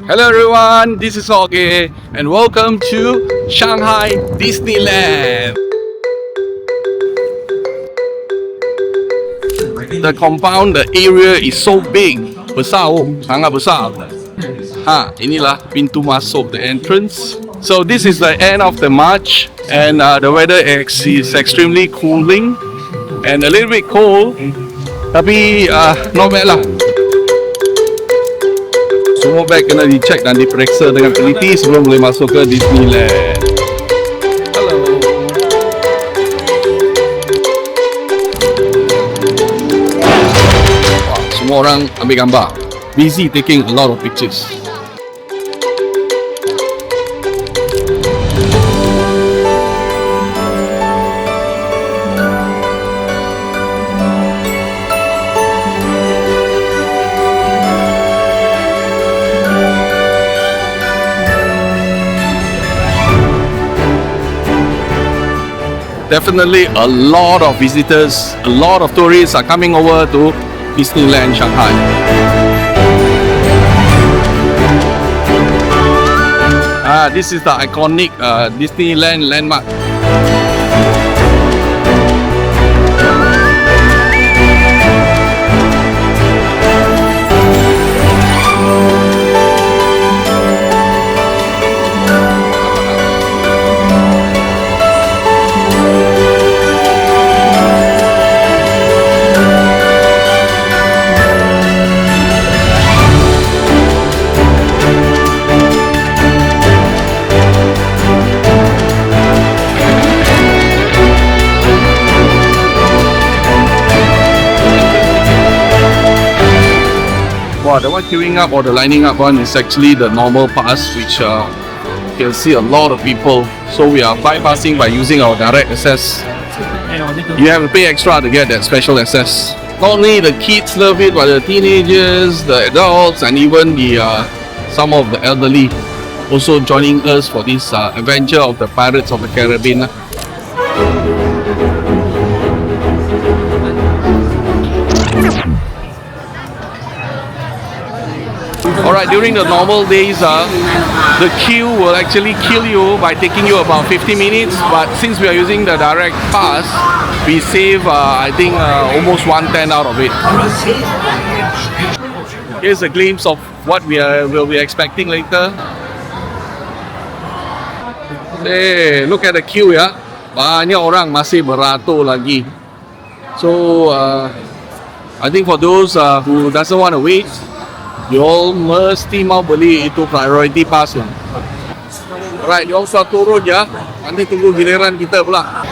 Hello everyone, this is Zaon-he and welcome to Shanghai Disneyland. The compound, the area is so big. Besar oh, sangat besar. Inilah pintu masuk, the entrance. So this is the end of the March and the weather is extremely cooling and a little bit cold. Tapi not bad lah. Semua bag kena dicek dan diperiksa dengan teliti sebelum boleh masuk ke Disneyland. Hello. Wah, semua orang ambil gambar. Busy taking a lot of pictures. Definitely a lot of visitors, a lot of tourists are coming over to Disneyland Shanghai. This is the iconic Disneyland landmark. The one queuing up or the lining up one is actually the normal pass, which you can see a lot of people. So we are bypassing by using our direct access. You have to pay extra to get that special access. Not only the kids love it, but the teenagers, the adults, and even the some of the elderly also joining us for this adventure of the Pirates of the Caribbean. Alright, during the normal days, the queue will actually kill you by taking you about 50 minutes. But since we are using the direct pass, we save, I think, almost 1/10 out of it. Here's a glimpse of what will be expecting later. Hey, look at the queue ya. Banyak orang masih beratur lagi. So, I think for those who doesn't want to wait, you all mesti mau beli itu priority pass lah. Alright, you all sudah turun ya. Nanti tunggu giliran kita pula.